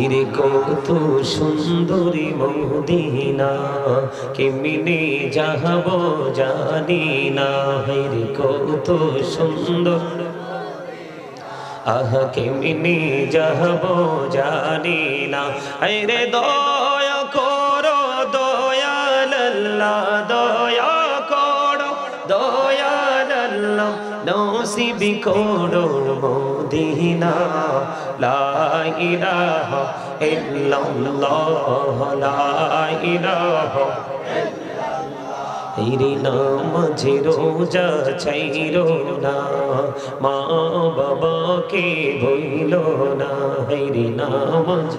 হিরে কত সুন্দরী মদিনা কেমনে যাব জানি না হিরে কত সুন্দর আহা কেমনে যাব জানি না আরে দয়া করো দয়াল আল্লাহ দয়া করো দয়াল আল্লাহ নসিব করো মদিনা লা ইলাহা ইল্লাল্লাহ লা ইলাহা হিরে নামাজে রোজা ছাইরো না মা বাবাকে ভুলো না হিরে নামাজ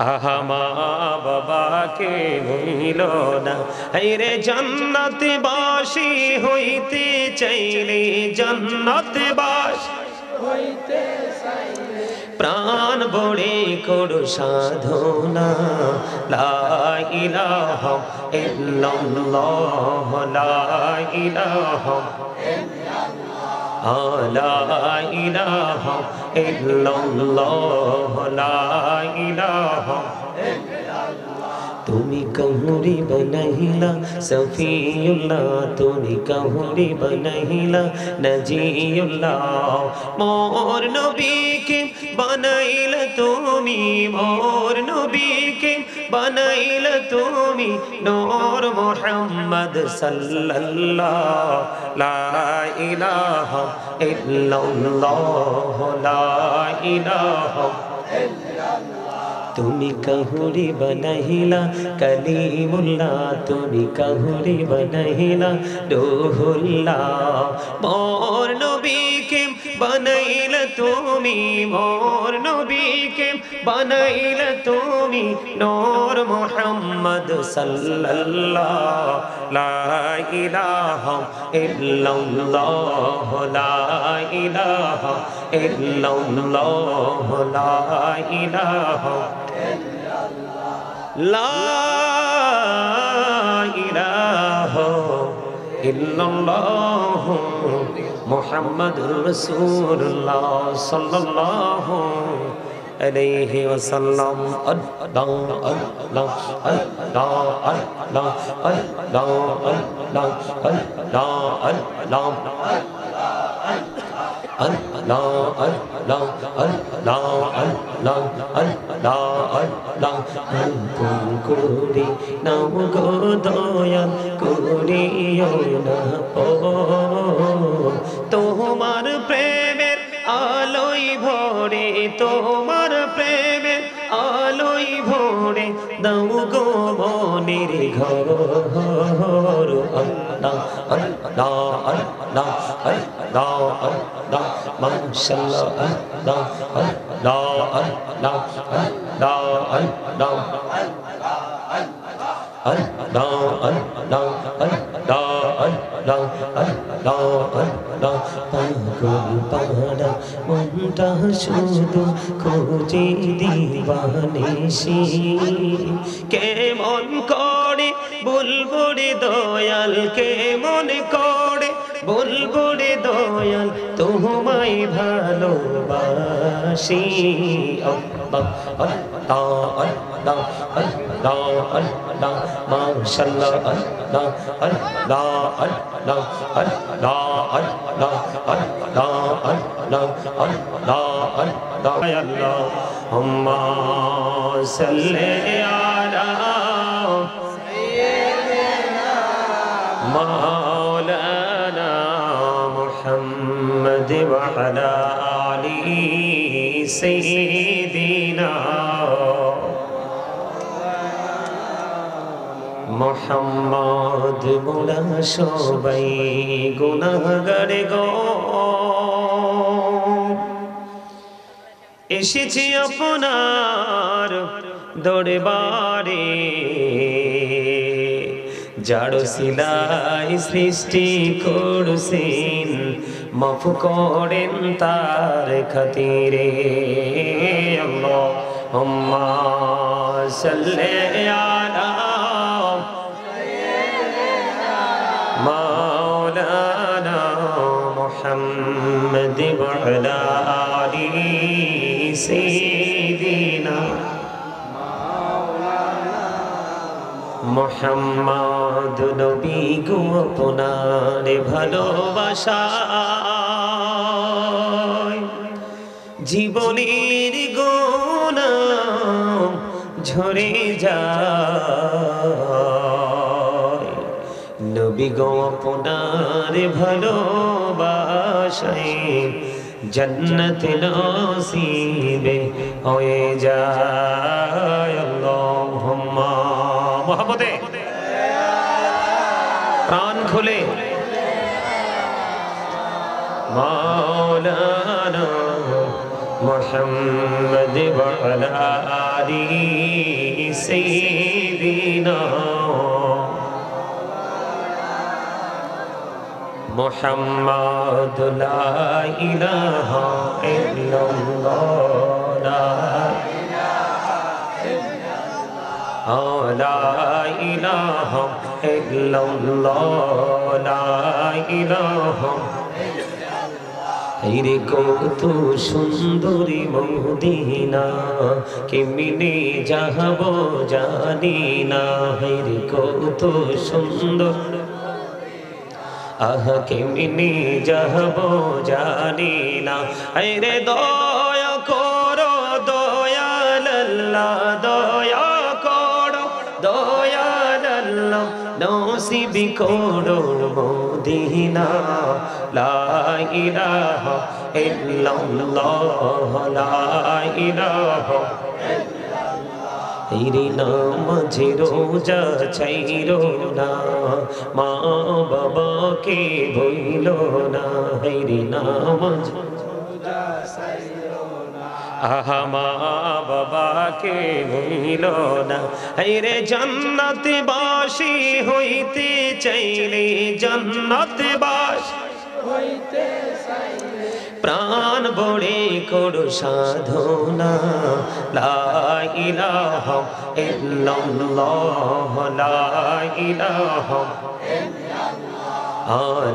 আহা মা বাবাকে ভুলো না হিরে জান্নাত বাসী হইতে চাইলে জান্নাত বাসী হইতে চাইলে প্রাণ বড়ে করো সাধনা লা ইলাহা ইল্লাল্লাহ লা ইলাহা লা ইলাহা ইল্লাল্লাহ লা ইলাহা তুমি কহুরি বনাইলা সফিউল্লাহ তুমি কহুরি বনাইলা নজিউল্লাহ মোর নবীকে বনাইলা তুমি মোর নবীকে বনাইলা তুমি নূর মুহাম্মদ সাল্লাল্লাহ লা ইলাহা ইল্লাল্লাহ লা ইলাহা তুমি কহুরি বনাইলা কলিমুল্লাহ তুমি কহুরি বনাইলা রূহুল্লাহ মোর নবীকে বনাইলা তুমি মোর নবীকে বনাইলা তুমি নূর মুহাম্মদ সাল্লাল্লাহ লা ইলাহা ইল্লাল্লাহ লা ইলাহা ইল্লাল্লাহ লা ইলাহা লা ইলাহা ইল্লাল্লাহ মুহাম্মাদুর রাসূলুল্লাহ সাল্লাল্লাহু আলাইহি ওয়াসাল্লাম আল্লাহ আল্লাহ আল্লাহ আল্লাহ আল্লাহ আল্লাহ আল্লাহ আল্লাহ করি নাম গো দয়াল করিও না তোমার প্রেমের আলোই ভরে তোমার প্রেমের আলোই ভরে দাও গো মনের ঘর আল্লাহ আল্লাহ আল্লাহ আল্লাহ আল্লাহ মাশাআল্লাহ আল্লাহ আল্লাহ আল্লাহ আল্লাহ আল্লাহ আল্লাহ আল্লাহ আল্লাহ আল্লাহ আল্লাহ পাগল পাড়া মনটা শুধু খোঁজে দিবানিশি কেমন করে বলবো রে দয়াল কেমন করে বলবো রে দয়াল তোমায় ভালোবাসি আল্লাহ আল্লাহ আল্লাহ আল্লাহ আল্লাহ মাশাআল্লাহ আল্লাহ আল্লাহ আল্লাহ আল্লাহ আল্লাহ আল্লাহ আল্লাহ আল্লাহ আল্লাহ আল্লাহুম্মা সাল্লি আলা সাইয়্যিদিনা মাওলানা মুহাম্মদ ওয়া আলা আলি সাইয়্যিদিনা মুহাম্মদ মোরা সবাই গুনাহগার গো এসেছি আপনার দরবারে যার সিলাই সৃষ্টি করছেন মাফ করেন তার খাতিরে আল্লাহুম্মা সাল্লি আলা মাওলানা মুহাম্মদ ওয়া আলা আলি সাইয়্যিদিনা মুহাম্মদ নবী গো আপনার ভালোবাসায় জীবনের গোনা ঝরে যায় নবী গো আপনার ভালোবাসায় जन्नत नसीबे होए जाए अल्लाहुम्मा मोहब्बते प्राण खुले मौलाना मुहम्मद व अला आली सय्यिदिना मुहम्मद ला इलाहा इल्लल्लाह ला इलाहा इल्लल्लाह ला इलाहा रे কত সুন্দরী মদিনা কেমনে যাব জানি না রে কত সুন্দর আহ কেমনে যাব জানি না আরে দয়া করো দয়াল আল্লাহ দয়া করো দয়াল আল্লাহ নসিব করো মদিনা লা ইলাহা ইল্লাল্লাহ লা ইলাহা तेरे नाम रोजा छैरो ना माँ बाबा के भूलो ना तेरे नाम आहा माँ बाबा के भूलो ना हेरे जन्नत बाशी होइते चाइले जन्नत बाशी होइते प्राण बोड़े कोडो साधना ला इलाहा इल्लल्लाह ला इलाहा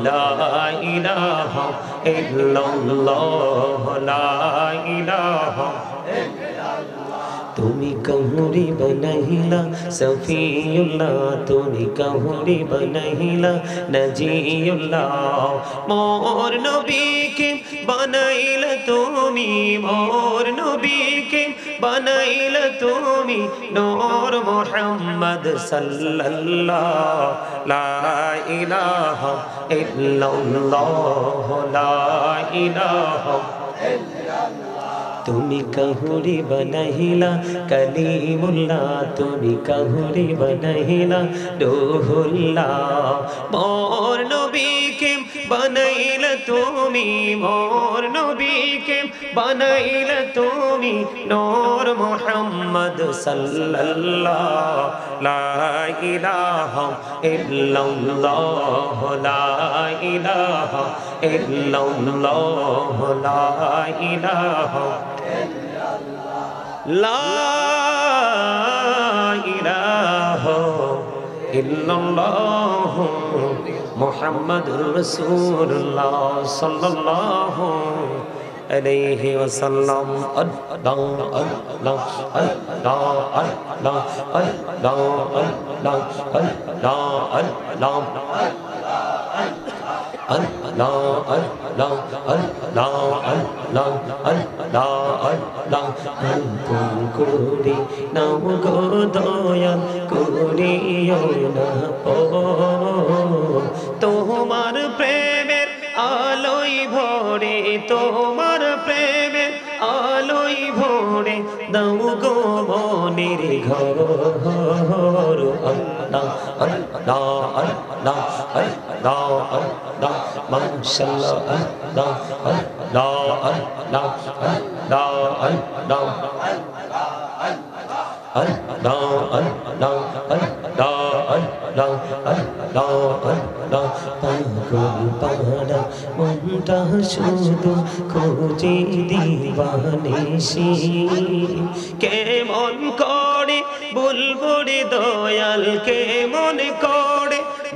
ला इलाहा इल्लल्लाह ला इलाहा তুমি कहूरी बनहिला सफीउल्लाह তুমি कहूरी बनहिला नजीउल्लाह मोर नबी के बनाइला তুমি मोर नबी के बनाइला তুমি नूर मुहम्मद सल्लल्लाह ला इलाहा इल्लल्लाह ला इलाहा তুমি कहूरी बनहिला कलीमुल्लाह তুমি कहूरी बनहिला रूहुल्लाह मोर नबी के बनाइला তুমি मोर नबी के बनाइला তুমি नूर मुहम्मद सल्लल्लाह ला इलाहा इल्लल्लाह ला इलाहा इल्लल्लाह ला इलाहा ला इलाहा इल्लल्लाह मुहम्मदुर रसूलुल्लाह सल्लल्लाहु अलैहि वसल्लम अल्लाह अल्लाह अल्लाह अल्लाह अल्लाह अल्लाह अल्लाह अल्लाह अल्लाह अल्लाह अल्लाह अल्लाह अल्लाह अल्लाह तुम कोरी नाम गो दयाल कोरियो ना पो তোমার প্রেমের আলোই ভরে তোমার প্রেমের আলোই ভরে দাও গো মনের ঘর আল্লাহ আল্লাহ আল্লাহ আল্লাহ আল্লাহ মাশাআল্লাহ আল্লাহ আল্লাহ আল্লাহ আল্লাহ আল্লাহ Allah Allah Allah Allah Allah Allah পাগল পাড়া মনটা শুধু খোঁজে দিবানিশি কেমন করে বলবো রে দয়াল কেমন করে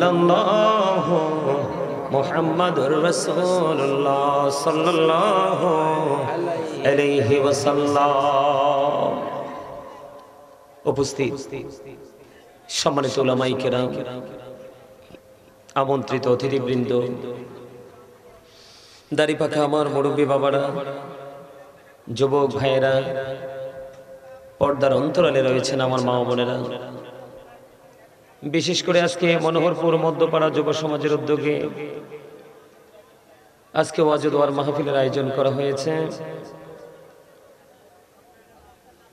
ইল্লাল্লাহ মুহাম্মাদুর রাসূলুল্লাহ সাল্লাল্লাহু আলাইহি ওয়াসাল্লাম। উপস্থিত সম্মানিত উলামায়ে কেরাম, আমন্ত্রিত অতিথিবৃন্দ, দাড়ি পাকা আমার মুরব্বী বাবারা, যুবক ভাইয়েরা, পর্দার অন্তরালে রয়েছেন আমার মা বোনেরা, বিশেষ করে আজকে মনোহরপুর মধ্যপাড়া যুব সমাজের উদ্যোগে আজকে ওয়াজ ও দোয়ার মাহফিলের আয়োজন করা হয়েছে।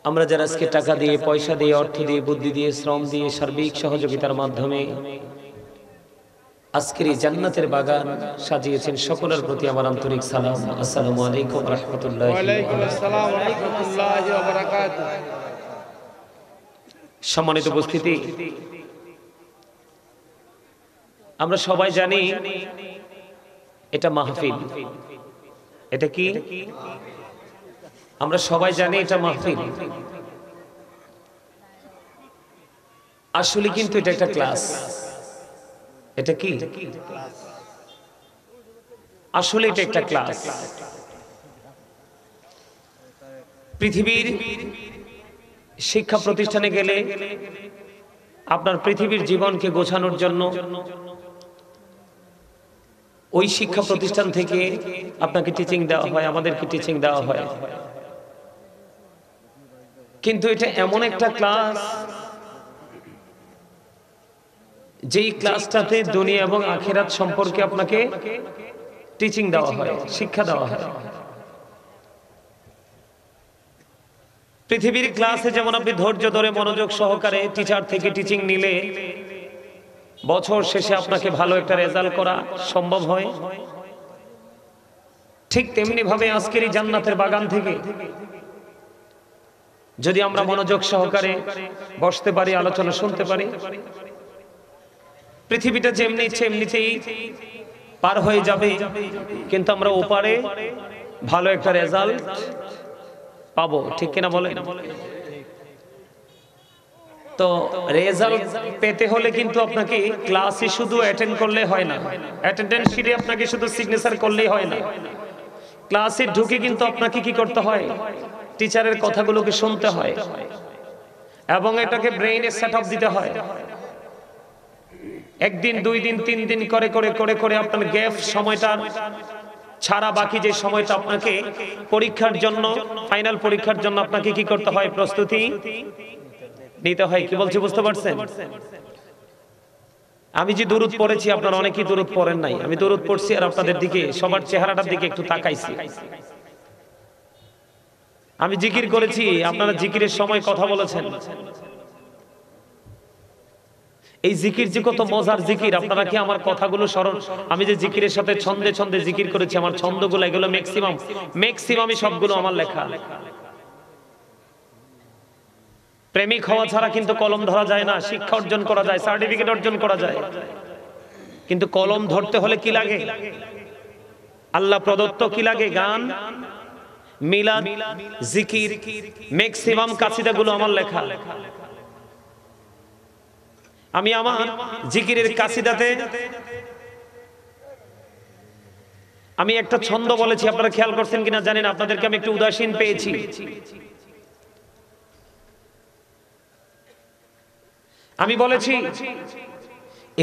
আমরা যারা আজকে টাকা দিয়ে, পয়সা দিয়ে, অর্থ দিয়ে, বুদ্ধি দিয়ে, শ্রম দিয়ে, সার্বিক সহযোগিতার মাধ্যমে আজকের এই জান্নাতের বাগান সাজিয়েছেন, সকলের প্রতি আমার আন্তরিক সালাম। আসসালামু আলাইকুম ওয়া রাহমাতুল্লাহি ওয়া বারাকাতুহু। সম্মানিত উপস্থিতি, আমরা সবাই জানি এটা মাহফিল। এটা কি? আমরা সবাই জানি এটা মাহফিল। আসলে কিন্তু এটা একটা ক্লাস। এটা কি? আসলে এটা একটা ক্লাস। পৃথিবীর শিক্ষা প্রতিষ্ঠানে গেলে আপনার পৃথিবীর জীবনকে গোছানোর জন্য ওই শিক্ষা প্রতিষ্ঠান থেকে আপনাকে টিচিং দেওয়া হয়, আমাদেরকে টিচিং দেওয়া হয়। কিন্তু এটা এমন একটা ক্লাস, যেই ক্লাসটাতে দুনিয়া এবং আখিরাত সম্পর্কে আপনাকে টিচিং দেওয়া হয়, শিক্ষা দেওয়া হয়। পৃথিবীর ক্লাসে যেমন আপনি ধৈর্য ধরে মনোযোগ সহকারে টিচার থেকে টিচিং নিলে বছর শেষে আপনাকে ভালো একটা রেজাল্ট করা সম্ভব হয়, ঠিক তেমনি ভাবে আজকের এই জান্নাতের বাগান থেকে যদি আমরা মনোযোগ সহকারে বসতে পারি, আলোচনা শুনতে পারি, পৃথিবীটা যেমনি ইচ্ছে এমনিতেই পার হয়ে যাবে, কিন্তু আমরা ওপারে ভালো একটা রেজাল্ট পাবো। ঠিক কিনা বলেন? তো রেজাল্ট পেতে হলে কিন্তু আপনাকে ক্লাসে শুধু অ্যাটেন্ড করলে হয় না, অ্যাটেন্ডেন্স শিটে আপনাকে শুধু সিগনেচার করলেই হয় না। ক্লাসে ঢুকে কিন্তু আপনাকে কি করতে হয়? টিচারের কথাগুলোকে শুনতে হয় এবং এটাকে ব্রেইনে সেটআপ দিতে হয়। একদিন, দুই দিন, তিন দিন করে করে করে করে আপনার গ্যাপ সময়টা ছাড়া বাকি যে সময়টা আপনাকে পরীক্ষার জন্য, ফাইনাল পরীক্ষার জন্য আপনাকে কি করতে হয়? প্রস্তুতি নিতে হয়। কি বলছি বুঝতে পারছেন? আমি যে দুরূদ পড়েছি, আপনারা অনেকেই দুরূদ পড়েন নাই। আমি দুরূদ পড়ছি আর আপনাদের দিকে, সবার চেহারাটার দিকে একটু তাকাইছি। আমি জিকির করেছি, আপনারা জিকিরের সময় কথা বলেছেন। এই জিকির যে কত মজার জিকির, আপনারা কি আমার কথাগুলো স্মরণ? আমি যে জিকিরের সাথে ছন্দে ছন্দে জিকির করেছি, আমার ছন্দগুলো এগুলো ম্যাক্সিমামই সবগুলো আমার লেখা। প্রেমিক হওয়া ছাড়া কিন্তু কলম ধরা যায় না। শিক্ষা অর্জন করা যায়, সার্টিফিকেট অর্জন করা যায়, কিন্তু কলম ধরতে হলে কি লাগে? আল্লাহ প্রদত্ত কি লাগে? গান, মিলাদ, জিকির, ম্যাক্সিমাম কাসিদাগুলো আমার লেখা। আমি আমার জিকিরের কাসিদাতে আমি একটা ছন্দ বলেছি, আপনারা খেয়াল করছেন কিনা জানেন। আপনাদেরকে আমি একটু উদাসীন পেয়েছি। আমি বলেছি,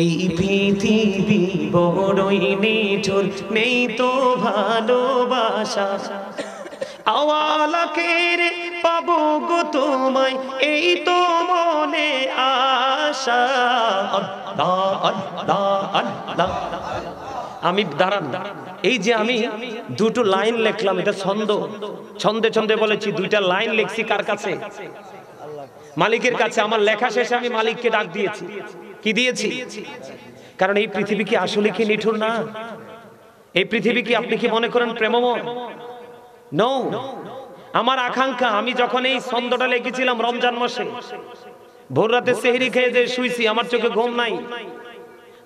এই পৃথিবী বড়ই নিঠুর, নেই তো ভালোবাসা, আওয়ালাকের পাবো গো তোমায়, এই তো মনে আশা। আমি দাঁড়ান, এই যে আমি দুটো লাইন লিখলাম, এটা ছন্দে ছন্দে বলেছি। দুইটা লাইন লিখছি কার কাছে? মালিকের কাছে। আমার লেখা শেষে আমি মালিককে ডাক দিয়েছি। কি দিয়েছি? কারণ এই পৃথিবী কি আসলে কি নিঠুর না? এই পৃথিবী কি, আপনি কি মনে করেন প্রেমময়? নো। আমার আকাঙ্ক্ষা, আমি যখন এই ছন্দটা লিখেছিলাম রমজান মাসে, ভোর রাতে সেহরি খেয়ে যে শুইছি, আমার চোখে ঘুম নাই।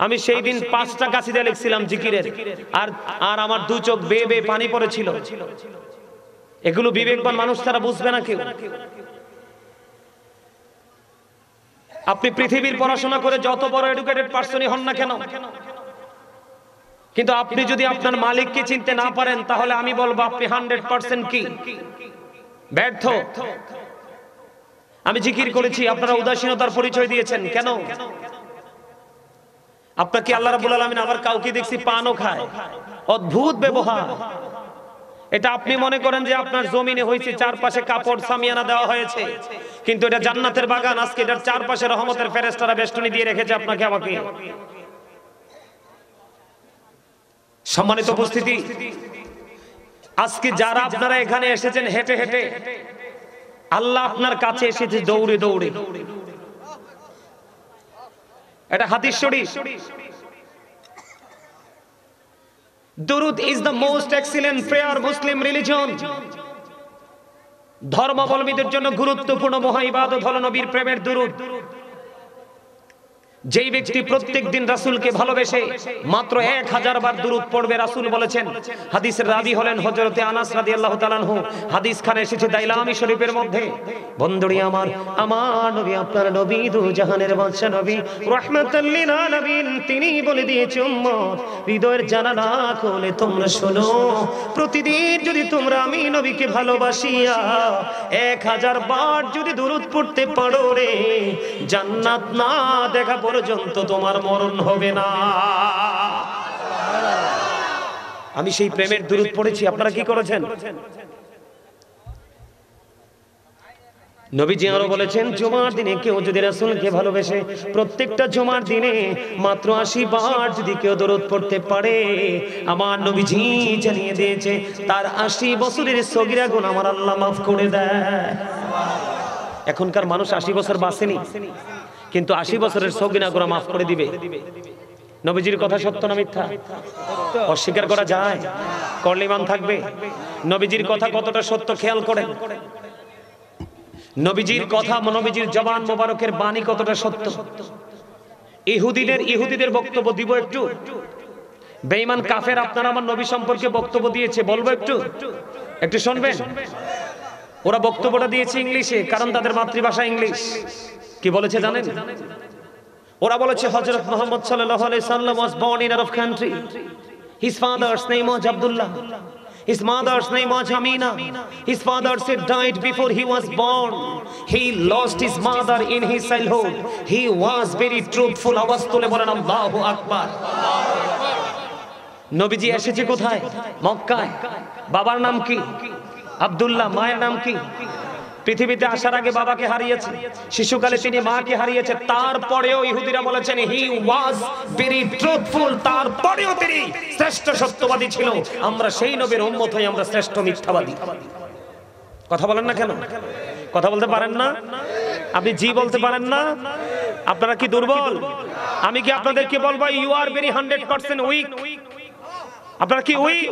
আমি সেই দিন 5টা কাসিদা লিখছিলাম জিকিরের, আর আমার দু চোখ বেয়ে বেয়ে পানি পড়েছিল। এগুলো বিবেকবান মানুষ তারা বুঝবে না কেউ। আপনি পৃথিবীর পড়াশোনা করে যত বড় এডুকেটেড পারসনই হন না কেন, কিন্তু আপনি যদি আপনার মালিককে চিনতে না পারেন, তাহলে আমি বলবো আপনি 100% কি ব্যর্থ। আমি জিকির করেছি, আপনারা উদাসীনতার পরিচয় দিয়েছেন কেন? আপনাকে আল্লাহ রাব্বুল আলামিন আবার কাউকে দেখছি পানও খায়, অদ্ভুত ব্যবহার। এটা আপনি মনে করেন যে আপনার জমিনে হয়েছে, চারপাশে কাপড় সামিয়ানা দেওয়া হয়েছে, কিন্তু এটা জান্নাতের বাগান। আজকে এটার চারপাশে রহমতের ফেরেশতারা বেষ্টনী দিয়ে রেখেছে আপনাকে আমাকে। সম্মানিত উপস্থিতি, আজকে যারা আপনারা এখানে এসেছেন হেঁটে হেঁটে, আল্লাহ আপনার কাছে এসেছে দৌড়ে দৌড়ে। এটা হাদিস শরীফ। দুরুদ is the most excellent prayer Muslim religion. ধর্মাবলম্বীদের জন্য গুরুত্বপূর্ণ মহা ইবাদত হলো নবীর প্রেমের দুরুদ। যেই ব্যক্তি প্রত্যেক দিন রাসূলকে ভালোবেসে মাত্র 1000 বার দুরূদ পড়বে, রাসূল বলেছেন, হাদিসের রাবী হলেন হযরতে আনাস রাদিয়াল্লাহু তাআলা আনহু। হাদিস খানে এসেছে দাইলামি শরীফের মধ্যে। বন্ধুরি আমার, আমার নবী, আপনার নবী, দু জাহানের বাদশা নবী, রাহমাতাল লিল আলামিন, তিনি বলে দিয়েছেন, উম্মত হৃদয়ের জানালা খুলে তোমরা শোনো, প্রতিদিন যদি তোমরা আমি নবীকে ভালোবাসিয়া 1000 বার যদি দুরূদ পড়তে পারো রে, জান্নাত না দেখা পর্যন্ত তোমার মরণ হবে না। আমি সেই প্রেমের দুরূদ পড়েছি, আপনারা কি করেছেন? নবীজি আরো বলেছেন, জুমার দিনে কেউ যদি রাসূলকে ভালোবেসে প্রত্যেকটা জুমার দিনে মাত্র 80 বার যদি কেউ দরুদ পড়তে পারে, আমার নবীজি জানিয়ে দিয়েছে তার 80 বছরের সগীরা গুনাহ আমার আল্লাহ মাফ করে দেয়। এখনকার মানুষ 80 বছর বাঁচেনি, কিন্তু 80 বছরের সগীরা গুনাহ মাফ করে দিবে। নবীজির কথা সত্য না মিথ্যা? অস্বীকার করা যায়? করলে ঈমান থাকবে। নবীজির কথা কতটা সত্য খেয়াল করেন। নবীজির কথা, নবীজির জবান মোবারকের বাণী কতটা সত্য। ইহুদিদের বক্তব্য দিব একটু। বেঈমান কাফের আপনারা আমার নবী সম্পর্কে বক্তব্য দিয়েছে, বলবো একটু, একটু শুনবেন। ওরা বক্তব্যটা দিয়েছে ইংলিশে, কারণ তাদের মাতৃভাষা ইংলিশ। কি বলেছে জানেন? ওরা বলেছে হযরত মুহাম্মদ সাল্লাল্লাহু আলাইহি সাল্লাম was born in Arab country. His father's name was Abdullah. His mother's name was Amina. His father said died before he was born. He lost his mother in his childhood. He was very truthful. আওয়াজ তুলে বলেন আল্লাহু আকবার। নবীজি এসেছে কোথায়? মক্কায়। বাবার নাম কি? আব্দুল্লাহ। মায়ের নাম কি? পৃথিবীতে আসার আগে বাবাকে হারিয়েছে, শিশুকালে তিনি মাকে হারিয়েছে। তারপরেও ইহুদিরা বলেছেন হি ওয়াজ ভেরি ট্রুথফুল, তারপরেও তিনি শ্রেষ্ঠ সত্যবাদী ছিল। আমরা সেই নবীর উম্মত হই, আমরা শ্রেষ্ঠ মিথ্যাবাদী। কথা বলেন না কেন? কথা বলতে পারেন না? আপনি জি বলতে পারেন না? আপনারা কি দুর্বল? আমি কি আপনাদেরকে বলবো ইউ আর ভেরি 100% উইক? আপনারা কি উইক?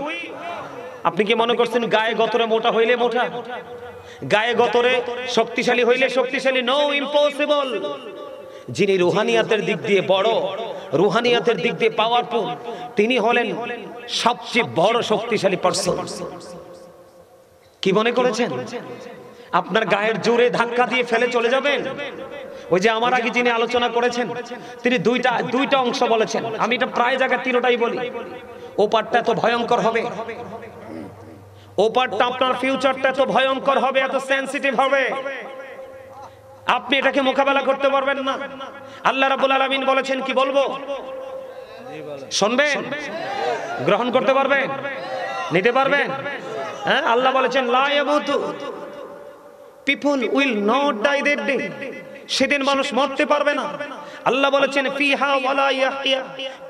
আপনি কি মনে করছেন গায়ে গতরে মোটা হইলে মোটা, গায়ে গতরে শক্তিশালী হইলে শক্তিশালী? No, impossible. যিনি রুহানিয়াতের দিক দিয়ে বড়, রুহানিয়াতের দিক দিয়ে পাওয়ারফুল, তিনি হলেন সবচেয়ে বড় শক্তিশালী পারসন। কি মনে করেছেন আপনার গায়ের জোরে ধাক্কা দিয়ে ফেলে চলে যাবেন? ওই যে আমার আগে যিনি আলোচনা করেছেন, তিনি দুইটা অংশ বলেছেন। আমি এটা প্রায় জায়গায় তিনটাই বলি। ও পার্টটা তো ভয়ঙ্কর হবে, ওপারটা আপনার ফিউচারটা এত ভয়ঙ্কর হবে, এত সেনসিটিভ হবে, আপনি এটাকে মোকাবেলা করতে পারবেন না। আল্লাহ রাব্বুল আলামিন বলেছেন, কি বলবো শুনবেন? গ্রহণ করতে পারবেন? নিতে পারবেন? হ্যাঁ, আল্লাহ বলেছেন লা ইয়ামুতু, people will not die that day. সেদিন মানুষ মরতে পারবে না। আল্লাহ বলেছেন ফিহা ওয়ালা ইয়াহইয়া,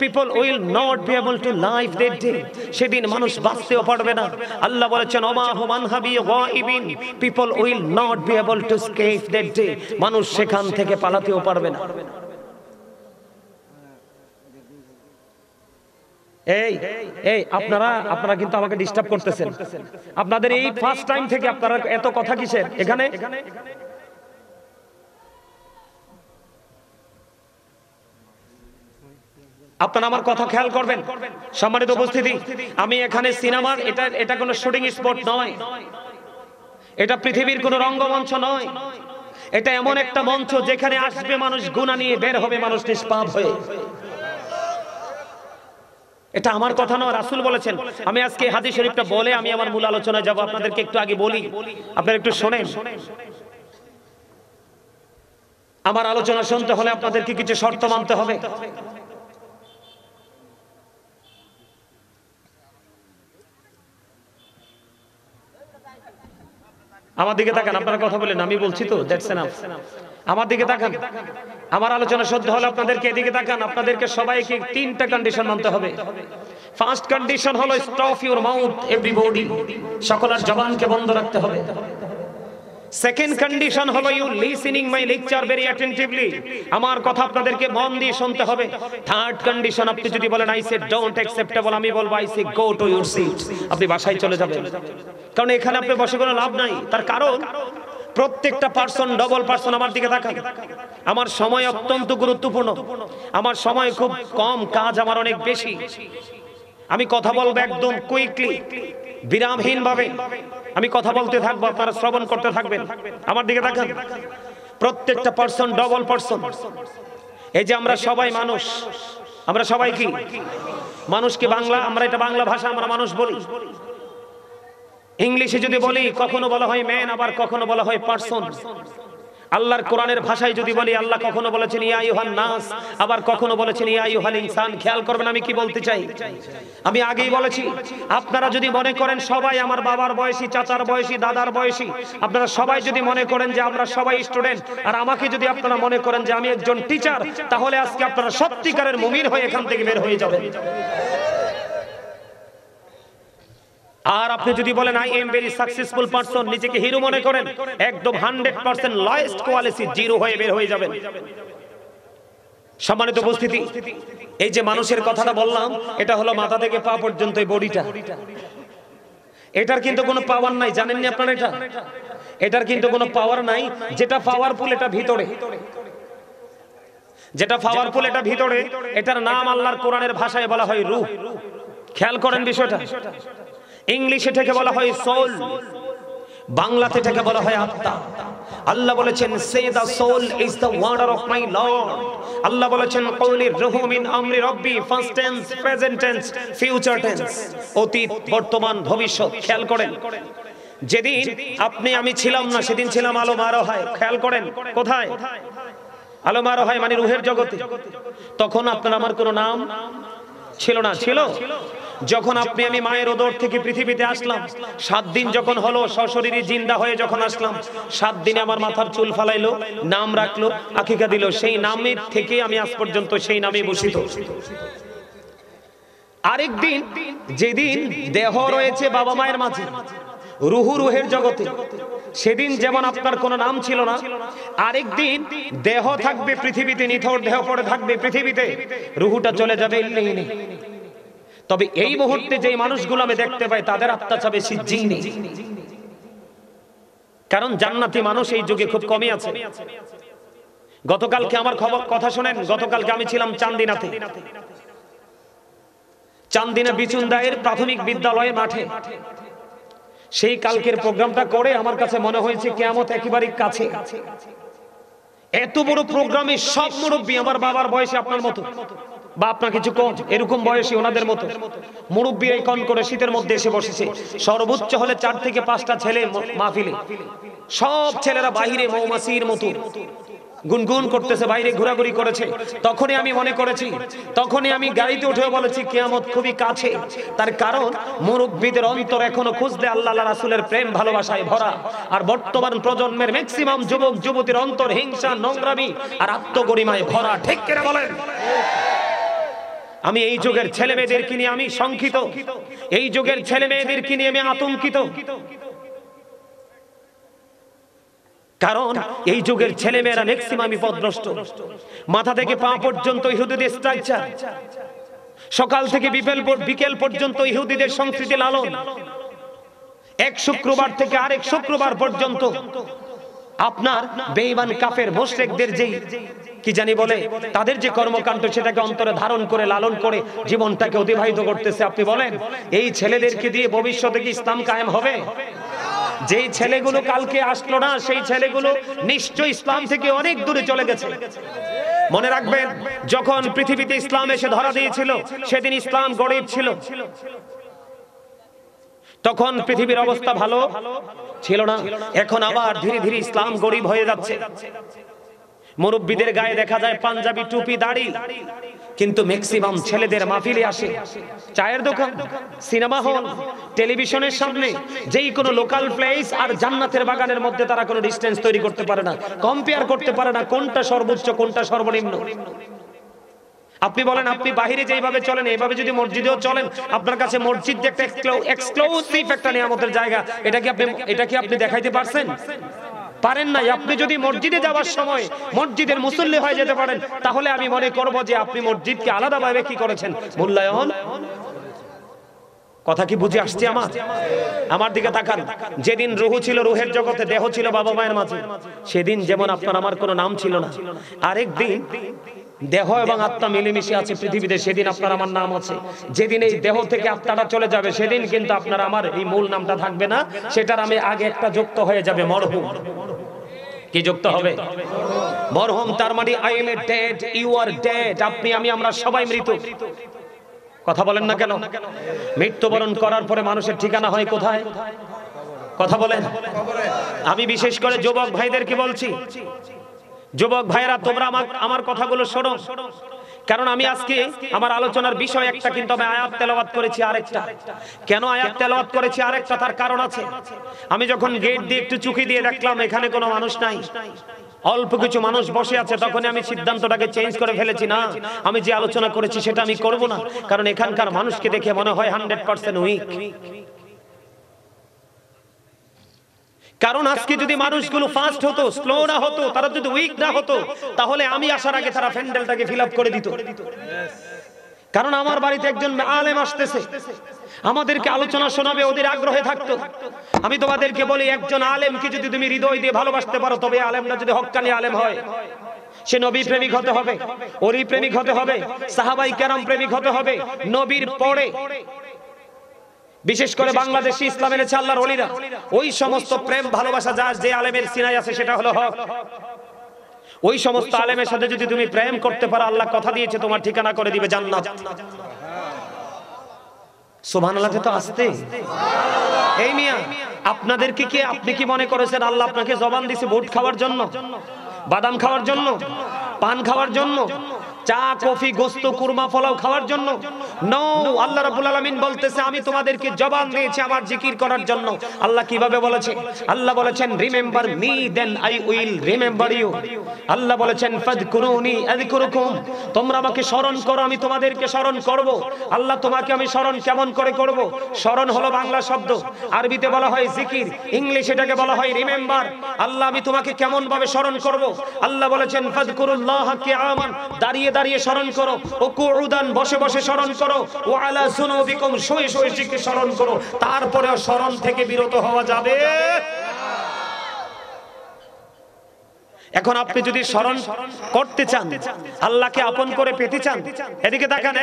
people will not be able to live that day. সেদিন মানুষ বাঁচতেও পারবে না। আল্লাহ বলেছেন ওমা হুম আনহাবি গায়িবিন, people will not be able to escape that day. মানুষ সেখান থেকে পালাতেও পারবে না। এই আপনারা কিন্তু আমাকে ডিস্টার্ব করতেছেন। আপনাদের এই ফার্স্ট টাইম থেকে আপনারা এত কথা কিসের এখানে? আপনারা আমার কথা খেয়াল করবেন। সম্মানিত উপস্থিতি, আমি এখানে সিনেমার এটা কোনো শুটিং স্পট নয়, এটা পৃথিবীর কোনো রঙ্গমঞ্চ নয়। এটা এমন একটা মঞ্চ যেখানে আসবে মানুষ গুনাহ নিয়ে, বের হবে মানুষ নিষ্পাপ হয়ে। এটা আমার কথা নয়, রাসূল বলেছেন। আমি আজকে হাদিস শরীফটা বলে আমি আমার মূল আলোচনায় যাব। আপনাদেরকে একটু আগে বলি, আপনারা একটু শোনেন। আমার আলোচনা শুনতে হলে আপনাদেরকে কিছু শর্ত মানতে হবে। আমার দিকে তাকান, আপনারা কথা বলেন, আমি বলছি তো, দ্যাটস এনাফ। আমার দিকে তাকান, আমার আলোচনা শুনতে হলে আপনাদেরকে এদিকে তাকান। আপনাদেরকে সবাইকে তিনটা কন্ডিশন মানতে হবে। ফার্স্ট কন্ডিশন হলো স্টপ ইউর মাউথ এভরিবডি, সকলের জবানকে বন্ধ রাখতে হবে। সেকেন্ড কন্ডিশন হলো you listening my lecture very attentively, আমার কথা আপনাদেরকে মন দিয়ে শুনতে হবে। থার্ড কন্ডিশন, আপনি যদি বলেন আই সে ডোন্ট অ্যাকসেপ্টেবল, আমি বলবো I say go to your seat, আপনি বাসায় চলে যাবেন। কারণ এখানে আপনি বসে কোনো লাভ নাই। তার কারণ প্রত্যেকটা পার্সন ডবল পার্সন। আমার দিকে তাকান, আমার সময় অত্যন্ত গুরুত্বপূর্ণ, আমার সময় খুব কম, কাজ আমার অনেক বেশি। আমি কথা বলবো একদম কুইকলি, বিরামহীন ভাবে আমি কথা বলতে থাকবো, আপনারা শ্রবণ করতে থাকবেন। আমার দিকে তাকান, প্রত্যেকটা পার্সন ডবল পার্সন। এই যে আমরা সবাই মানুষ, আমরা সবাই কি মানুষকে বাংলা, আমরা এটা বাংলা ভাষা, আমরা মানুষ বলি। ইংলিশে যদি বলি কখনো বলা হয় ম্যান, আবার কখনো বলা হয় পার্সন। আল্লাহর কোরআনের ভাষায় যদি বলি, আল্লাহ কখনো বলেছেন ইয়া আইয়ুহান নাস, আবার কখনো বলেছেন ইয়া আইয়ুহাল ইনসান। খেয়াল করবেন আমি কি বলতে চাই। আমি আগেই বলেছি, আপনারা যদি মনে করেন সবাই আমার বাবার বয়সী, চাচার বয়সী, দাদার বয়সী, আপনারা সবাই যদি মনে করেন যে আমরা সবাই স্টুডেন্ট, আর আমাকে যদি আপনারা মনে করেন যে আমি একজন টিচার, তাহলে আজকে আপনারা সত্যিকারের মুমিন হয়ে এখান থেকে বের হয়ে যাবেন। আর আপনি যদি বলেন I am very successful person, নিজেকে হিরো মনে করেন, একদম 100% লয়েস্ট কোয়ালিটি, জিরো হয়ে বের হয়ে যাবেন। সম্মানিত উপস্থিতি, এই যে মানুষের কথাটা বললাম, এটা হলো মাথা থেকে পা পর্যন্ত এই বডিটা। এটার কিন্তু কোনো পাওয়ার নাই, জানেননি আপনারা? এটার কিন্তু কোনো পাওয়ার নাই। যেটা পাওয়ারফুল এটা ভিতরে, যেটা পাওয়ারফুল এটা ভিতরে। এটার নাম আল্লাহর কোরআনের ভাষায় বলা হয় রূহ। খেয়াল করেন বিষয়টা। ইংলিশে থেকে বলা হয় সোল, বাংলাতে থেকে বলা হয় আত্মা। আল্লাহ বলেছেন say the soul is the warder of my lord. Allah বলেছেন কওলির রূহু মিন আমরি রব্বি, first tense, present tense, future tense, অতীত, বর্তমান, ভবিষ্যৎ। খেয়াল করেন, যেদিন আপনি আমি ছিলাম না, সেদিন ছিলাম আলম আরোহায়। খেয়াল করেন কোথায়? আলম আরোহায়, মানে রূহের জগতে। তখন আপনার আমার কোনো নাম ছিল না। ছিল যখন আপনি আমি মায়ের উদর থেকে পৃথিবীতে আসলাম, 7 দিন যখন হলো, সশরীরী জিন্দা হয়ে যখন আসলাম, 7 দিনে আমার মাথার চুল ফালাইলো, নাম রাখলো, আকিকা দিল। সেই নামের থেকে আমি আজ পর্যন্ত সেই নামে ভূষিত। আরেকদিন যেদিন দেহ রয়েছে বাবা মায়ের মাঝে, রুহু রুহের জগতে, সেদিন যেমন আপনার কোনো নাম ছিল না, আরেকদিন দেহ থাকবে পৃথিবীতে, নিথর দেহ পড়ে থাকবে পৃথিবীতে, রুহুটা চলে যাবে ইল্লাইনে। তবে এই মুহূর্তে যে মানুষগুলো আমি দেখতে পাই, তাদের আত্মা চাবে সিজ্জিনে। কারণ জান্নাতি মানুষ এই যুগে খুব কমই আছে। গতকালকে আমার কথা শোনেন, গতকালকে আমি ছিলাম চান্দিনাতে, চান্দিনা বিচুন্দায়ের প্রাথমিক বিদ্যালয়ের মাঠে। সেই কালকের প্রোগ্রামটা করে আমার কাছে মনে হয়েছে কিয়ামত একেবারে কাছে। এত বড় প্রোগ্রামে সব মুরব্বী আমার বাবার বয়সে, আপনার মতো বা আপনার কিছু কম, এরকম বয়সী ওনাদের মতো মুরব্বী এই কন করে শীতের মধ্যে এসে বসেছে। সর্বোচ্চ হলে 4 থেকে 5টা ছেলে মাহফিলে। সব ছেলেরা বাইরে মৌমাছির মতো গুনগুন করতেছে, বাইরে ঘোরাঘুরি করেছে। তখনই আমি মনে করেছি, তখনই আমি গাড়িতে উঠে বলেছি কিয়ামত খুবই কাছে। তার কারণ মুরব্বীদের অন্তর এখনো খুঁজলে আল্লাহ রাসূলের প্রেম ভালোবাসায় ভরা। আর বর্তমান প্রজন্মের ম্যাক্সিমাম যুবক যুবতীর অন্তর হিংসা, নোংরামি আর আত্মগরিমায় ভরা। ঠিক কিনা বলেন? আমি এই যুগের ছেলে মেয়েদেরকে নিয়ে আমি শঙ্কিত, এই যুগের ছেলে মেয়েদেরকে নিয়ে আমি আতঙ্কিত। কারণ এই যুগের ছেলে মেয়েরা ম্যাক্সিমাম বিপদগ্রস্ত। মাথা থেকে পা পর্যন্ত ইহুদিদের স্ট্রাকচার, সকাল থেকে বিকেল পর্যন্ত ইহুদিদের সংস্কৃতি লালন। এক শুক্রবার থেকে আরেক শুক্রবার পর্যন্ত আপনার বেঈমান কাফের মুশরিকদের যেই কি জানি বলে, তাদের যে কর্মকাণ্ড, সেটাকে অন্তরে ধারণ করে লালন করে জীবনটাকে অতিবাহিত করতেছে। আপনি বলেন এই ছেলেদেরকে দিয়ে ভবিষ্যতে কি ইসলাম কায়েম হবে? যেই ছেলেগুলো কালকে আসলো না সেই ছেলেগুলো নিশ্চয়ই ইসলাম থেকে অনেক দূরে চলে গেছে। মনে রাখবেন, যখন পৃথিবীতে ইসলাম এসে ধরা দিয়েছিল সেদিন ইসলাম গরিব ছিল, তখন পৃথিবীর অবস্থা ভালো ছিল না। এখন আবার ধীরে ধীরে ইসলাম গরিব হয়ে যাচ্ছে। মুরব্বীদের গায়ে দেখা যায় পাঞ্জাবি, টুপি, দাড়ি, কিন্তু ম্যাক্সিমাম ছেলেদের মাহফিলে আসে চায়ের দোকান, সিনেমা হল, টেলিভিশনের সামনে, যেই কোনো লোকাল প্লেস আর জান্নাতের বাগানের মধ্যে তারা কোনো ডিসটেন্স তৈরি করতে পারে না, কম্পেয়ার করতে পারে না কোনটা সর্বোচ্চ কোনটা সর্বনিম্ন। আপনি বলেন, আপনি বাহিরে যেভাবে চলেন এইভাবে যদি মসজিদেও চলেন, আপনার কাছে মসজিদ যে একটা এক্সক্লুসিভ একটা নিয়ামতের জায়গা, এটা কি আপনি দেখাইতে পারছেন? পারেন নাই। আপনি যদি মসজিদে যাওয়ার সময় মসজিদের মুসল্লি হয়ে যেতে পারেন, তাহলে আমি মনে করব যে আপনি মসজিদকে আলাদাভাবে কি করেছেন, মূল্যায়ন। কথা কি বুঝে আসছে আমার দিকে তাকান। যেদিন রূহ ছিল রূহের জগতে, দেহ ছিল বাবা মায়ের মাঝে, সেদিন যেমন আপনার আমার কোনো নাম ছিল না, আরেকদিন দেহ এবং আত্মা মিলেমিশে আছে পৃথিবীতে, সেদিন আপনার আমার নাম আছে। যেদিন এই দেহ থেকে আত্মাটা চলে যাবে, সেদিন কিন্তু আপনার আমার এই মূল নামটা থাকবে না, সেটার আমি আগে একটা যুক্ত হয়ে যাবে, মরহুম। কি যুক্ত হবে? মরহুম। তার মানে I am a dead, you are dead. আপনি, আমি, আমরা সবাই মৃত। কথা বলেন না কেন? মৃত্যুবরণ করার পরে মানুষের ঠিকানা হয় কোথায়? কথা বলেন। আমি বিশেষ করে যুবক ভাইদেরকে বলছি, যুবক ভাইরা তোমরা আমার কথাগুলো শোনো, কারণ আমি আজকে আমার আলোচনার বিষয় একটা, কিন্তু আমি আয়াত তেলাওয়াত করেছি আরেকটা। কেন আয়াত তেলাওয়াত করেছি আরেকটা, তার কারণ আছে। আমি যখন গেট দিয়ে একটু চুকি দিয়ে দেখলাম এখানে কোনো মানুষ নাই, অল্প কিছু মানুষ বসে আছে, তখন আমি সিদ্ধান্তটাকে চেঞ্জ করে ফেলেছি, না, আমি যে আলোচনা করেছি সেটা আমি করব না, কারণ এখানকার মানুষকে দেখে মনে হয় 100% উইক। কারণ আজকে যদি মানুষগুলো ফাস্ট হতো, স্লো না হতো, তারা যদি উইক না হতো, তাহলে আমি আসার আগে তারা প্যান্ডেলটাকে ফিল আপ করে দিত। কারণ আমার বাড়িতে একজন আলেম আসতেছে, আমাদেরকে আলোচনা শোনাবে, ওদের আগ্রহে থাকতো। আমি তোমাদেরকে বলি, একজন আলেমকে যদি তুমি হৃদয় দিয়ে ভালোবাসতে পারো, তবে আলেমটা যদি হক্কানি আলেম হয়, সে নবী প্রেমিক হতে হবে, ওলি প্রেমিক হতে হবে, সাহাবাই কেরাম প্রেমিক হতে হবে, নবীর পরে বিশেষ করে বাংলাদেশে ইসলাম এনেছে আল্লাহর ওলিরা, ওই সমস্ত প্রেম ভালোবাসা যা যে আলেমের সিনায় আছে সেটা হলো হক। ওই সমস্ত আলেমের সাথে যদি তুমি প্রেম করতে পারো, আল্লাহ কথা দিয়েছে তোমার ঠিকানা করে দিবে জান্নাত। সুবহানাল্লাহ। তো আসতে এই মিয়া, আপনাদেরকে কি, আপনি কি মনে করেছেন আল্লাহ আপনাকে জবান দিয়েছে ভোট খাওয়ার জন্য, বাদাম খাওয়ার জন্য, পান খাওয়ার জন্য, চা, কফি, গোস্ত, কুরমা, পোলাও খাওয়ার জন্য? নো, আল্লাহ রাব্বুল আলামিন বলতেছে আমি তোমাদেরকে জবান দিয়েছি আমার জিকির করার জন্য। আল্লাহ কিভাবে বলেছে? আল্লাহ বলেছেন remember me then I will remember you. Allah বলেছেন ফাযকুরুনি আযকুরুকুম, তোমরা আমাকে স্মরণ করো আমি তোমাদেরকে স্মরণ করব। আল্লাহ তোমাকে আমি স্মরণ কেমন করে করব? স্মরণ হলো বাংলা শব্দ, আরবিতে বলা হয় জিকির, ইংলিশ এটাকে বলা হয় রিমেম্বার। আল্লাহ আমি তোমাকে কেমন ভাবে স্মরণ করব? আল্লাহ বলেছেন ফাযকুরুল্লাহ কিয়ামান, দাঁড়িয়ে দাঁড়িয়ে স্মরণ করো, ও কুউদান, বসে বসে স্মরণ করো, ও আলা যুনুবিকুম, শুয়ে শুয়ে জিকির স্মরণ করো। তারপরেও স্মরণ থেকে বিরত হওয়া যাবে। এখন আপনি যদি স্মরণ করতে চান, আল্লাহকে আপন করে পেতে চান, এদিকে তাকান।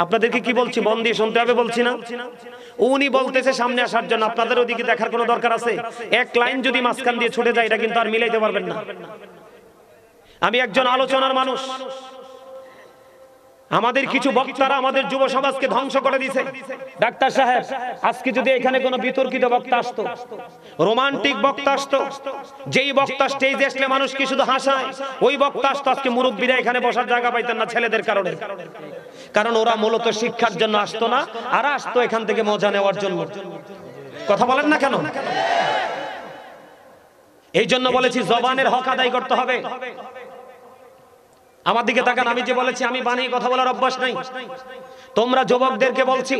আপনাদেরকে কি বলছি, মন দিয়ে শুনতে হবে বলছি না? উনি বলতেছে সামনে আসার জন্য, আপনাদের ওদিকে দেখার কোনো দরকার আছে? এক লাইন যদি মাঝখান দিয়ে ছুটে যায়, এটা কিন্তু আর মিলাইতে পারবেন না। আমি একজন আলোচনার মানুষ, আমাদের কিছু বক্তারা আমাদের যুব সমাজকে ধ্বংস করে দিয়েছে। ডাক্তার সাহেব, আজকে যদি এখানে কোনো বিতর্কিত বক্তা আসতো, রোমান্টিক বক্তা আসতো, যেই বক্তা স্টেজে আসলে মানুষকে শুধু হাসায়, ওই বক্তা আসতো, আজকে মুরব্বীরা এখানে বসার জায়গা পাইতেন না ছেলেদের কারণে। কারণ ওরা মূলত শিক্ষার জন্য আসতো না, আর আসতো এখান থেকে মজা নেওয়ার জন্য। কথা বলেন না কেন? এই জন্য বলেছি জবানের হক আদায় করতে হবে। আমার দিকে তাকান, আমি যে বলেছি আমি বানিয়ে কথা বলার অভ্যাস নাই। তোমরা যুবকদেরকে বলছি,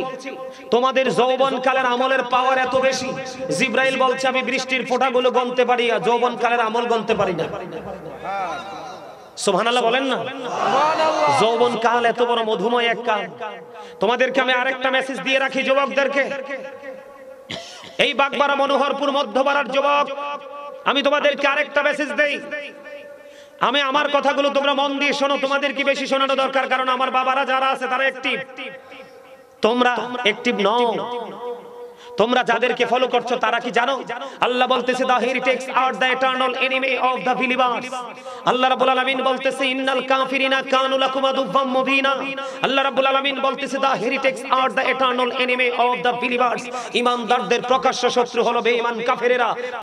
তোমাদের যৌবনকালের আমলের পাওয়ার এত বেশি, জিব্রাইল বলছে আমি বৃষ্টির ফোঁটাগুলো গণতে পারি, আর যৌবনকালের আমল গণতে পারি না। সুবহানাল্লাহ বলেন না? যৌবনকাল এত বড় মধুময় এক কাল। তোমাদেরকে আমি আরেকটা মেসেজ দিয়ে রাখি যুবকদেরকে, এই বাগবাড়া মনোহরপুর মধ্যপাড়ার যুবক, আমি তোমাদেরকে আরেকটা মেসেজ দেই। আমি আমার কথাগুলো তোমরা মন দিয়ে শোনো, তোমাদের কি বেশি শোনানো দরকার, কারণ আমার বাবারা যারা আছে তারা অ্যাক্টিভ, তোমরা অ্যাক্টিভ নও। তোমরা যাদেরকে ফলো করছো তারা কি জানো? আল্লাহ বলতেছে the heretics are the eternal enemy of the believers। আল্লাহ রাব্বুল আলামিন বলতেছে ইন্নাল কাফিরিনা কানু লাকুম আদুওয়াম মুবিনা। আল্লাহ রাব্বুল আলামিন বলতেছে the heretics are the eternal enemy of the believers। ঈমানদারদের প্রকাশ্য শত্রু হলো বেঈমান কাফেরেরা।